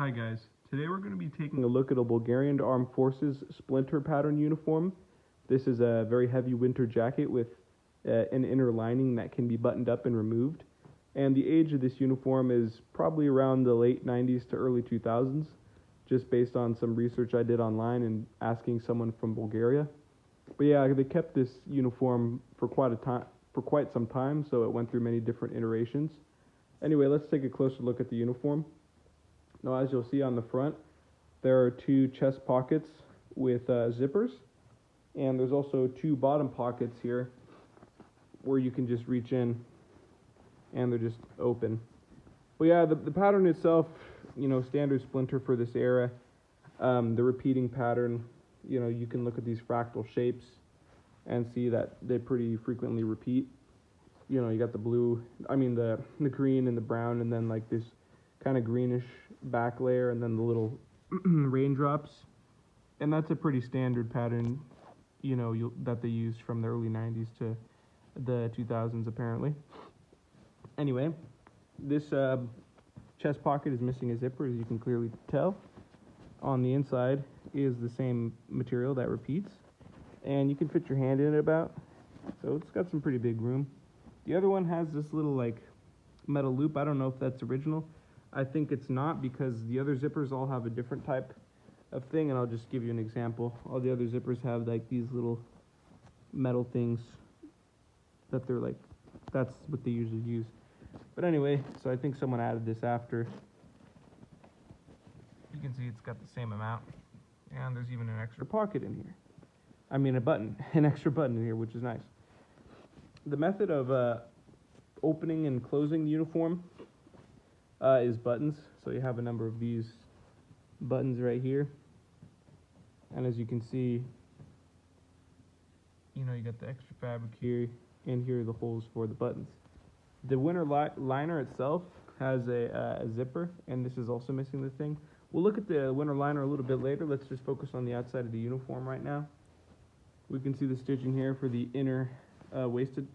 Hi guys, today we're going to be taking a look at a Bulgarian Armed Forces Splinter pattern uniform. This is a very heavy winter jacket with an inner lining that can be buttoned up and removed. And the age of this uniform is probably around the late 90s to early 2000s, just based on some research I did online and asking someone from Bulgaria. But yeah, they kept this uniform for quite some time, so it went through many different iterations. Anyway, let's take a closer look at the uniform. Now, as you'll see on the front, there are two chest pockets with zippers, and there's also two bottom pockets here where you can just reach in, and they're just open. But yeah, the pattern itself, standard Splinter for this era. The repeating pattern, you can look at these fractal shapes and see that they pretty frequently repeat. You got the blue, the green and the brown, and then like this kind of greenish back layer, and then the little raindrops. And that's a pretty standard pattern, that they used from the early 90s to the 2000s apparently. Anyway, this chest pocket is missing a zipper, as you can clearly tell. On the inside is the same material that repeats, and you can fit your hand in it about, so it's got some pretty big room. The other one has this little metal loop. I don't know if that's original. I think it's not, because the other zippers all have a different type of thing, and I'll just give you an example. All the other zippers have these little metal things that they're that's what they usually use. But anyway, so I think someone added this after. You can see it's got the same amount, and there's even an extra pocket in here. An extra button in here, which is nice. The method of opening and closing the uniform is buttons. So you have a number of these buttons right here, and as you can see, you got the extra fabric here, and here are the holes for the buttons. The winter liner itself has a zipper, and this is also missing the thing. We'll look at the winter liner a little bit later. Let's just focus on the outside of the uniform right now. We can see the stitching here for the inner waisted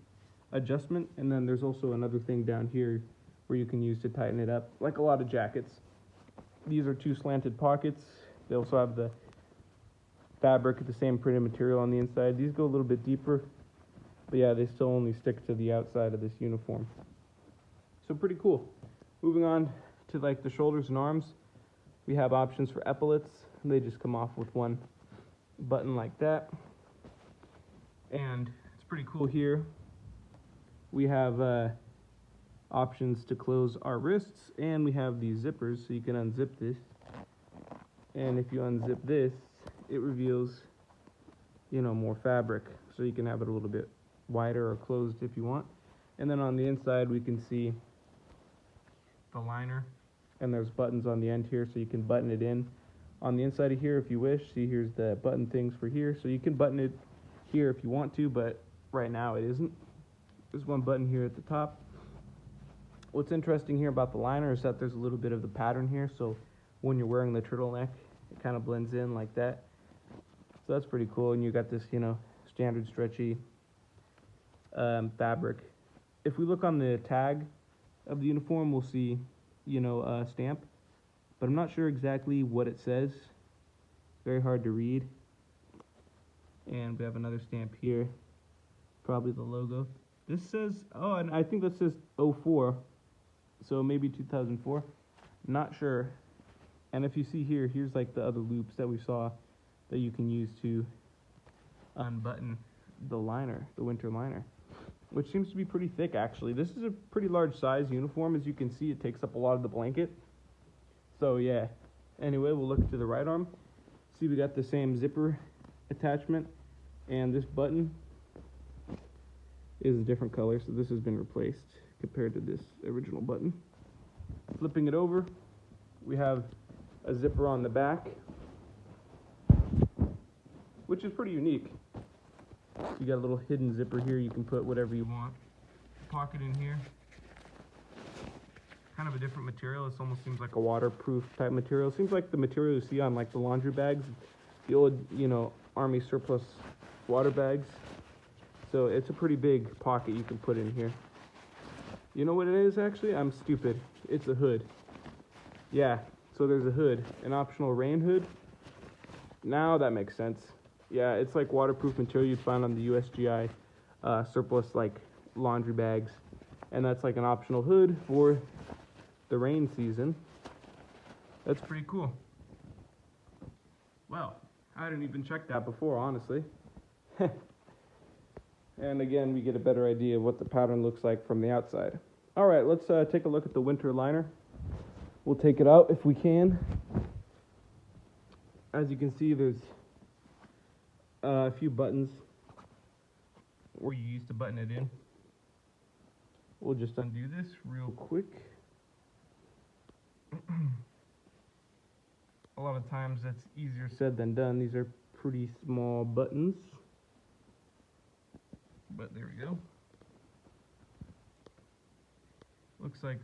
adjustment, and then there's also another thing down here where you can use to tighten it up, like a lot of jackets. These are two slanted pockets. They also have the fabric, the same printed material on the inside. These go a little bit deeper, but yeah, they still only stick to the outside of this uniform. So pretty cool. Moving on to the shoulders and arms, we have options for epaulets. They just come off with one button like that, and it's pretty cool here. We have options to close our wrists, and we have these zippers, so you can unzip this, and if you unzip this, it reveals more fabric, so you can have it a little bit wider or closed if you want. And then on the inside we can see the liner, and there's buttons on the end here, so you can button it in on the inside of here if you wish. See, here's the button things for here, so you can button it here if you want to, but right now it isn't. There's one button here at the top. What's interesting here about the liner is that there's a little bit of the pattern here, so when you're wearing the turtleneck, it kind of blends in like that. So that's pretty cool, and you got this, standard stretchy fabric. If we look on the tag of the uniform, we'll see, a stamp, but I'm not sure exactly what it says. Very hard to read. And we have another stamp here, probably the logo. This says, and I think that says 04, so maybe 2004. Not sure. And if you see here, here's the other loops that we saw that you can use to unbutton the liner, the winter liner, which seems to be pretty thick actually. This is a pretty large size uniform. As you can see, it takes up a lot of the blanket. So yeah. Anyway, we'll look to the right arm. See, we got the same zipper attachment, and this button is a different color, so this has been replaced compared to this original button. Flipping it over, we have a zipper on the back, which is pretty unique. You got a little hidden zipper here. You can put whatever you want. Pocket in here. Kind of a different material. This almost seems like a waterproof type material. Seems like the material you see on the laundry bags, the old, Army surplus water bags. So it's a pretty big pocket you can put in here. You know what it is actually? I'm stupid. It's a hood. Yeah, So there's a hood, an optional rain hood. Now that makes sense. Yeah, it's like waterproof material you'd find on the USGI surplus like laundry bags. And that's like an optional hood for the rain season. That's pretty cool. Well, I didn't even check that before, honestly. And again, we get a better idea of what the pattern looks like from the outside. All right, let's take a look at the winter liner. We'll take it out if we can. As you can see, there's a few buttons where you used to button it in. We'll just undo this real quick. A lot of times that's easier said than done. These are pretty small buttons. But there we go. Looks like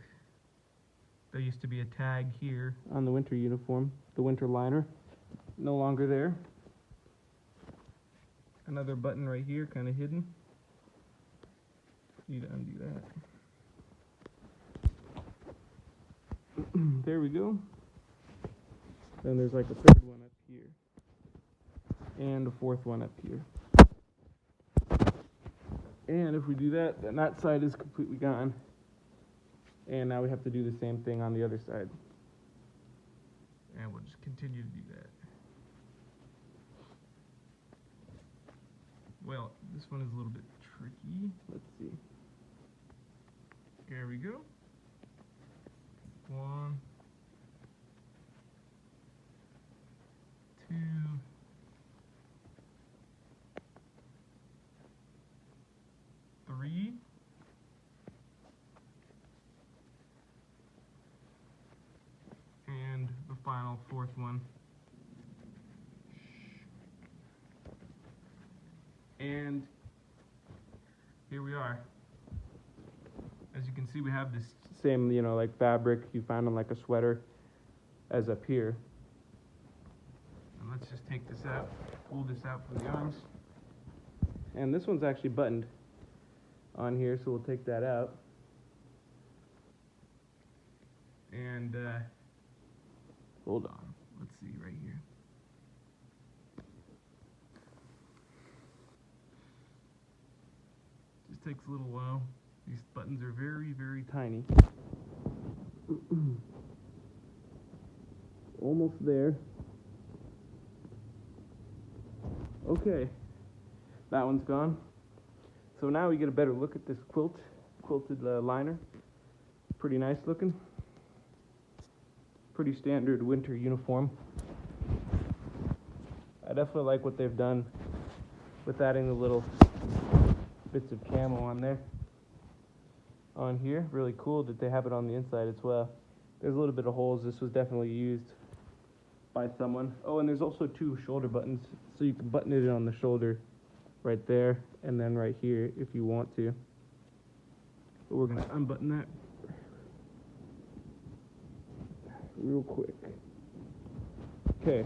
there used to be a tag here on the winter uniform, the winter liner. No longer there. Another button right here, kind of hidden. Need to undo that. There we go. Then there's like a third one up here. And a fourth one up here. And if we do that, then that side is completely gone. And now we have to do the same thing on the other side. And we'll just continue to do that. Well, this one is a little bit tricky. Let's see. There we go. 1, 2, 3, and the final fourth one. And here we are. As you can see, we have this same, like fabric you find on like a sweater as up here. And let's just take this out, pull this out from the arms. And this one's actually buttoned on here, so we'll take that out. And hold on, let's see right here. Just takes a little while. These buttons are very, very tiny. Almost there. Okay, that one's gone. So now we get a better look at this quilted liner. Pretty nice looking. Pretty standard winter uniform. I definitely like what they've done with adding the little bits of camo on there. On here, really cool that they have it on the inside as well. There's a little bit of holes. This was definitely used by someone. Oh, and there's also 2 shoulder buttons, so you can button it on the shoulder right there, and then right here if you want to. But we're gonna unbutton that real quick. Okay.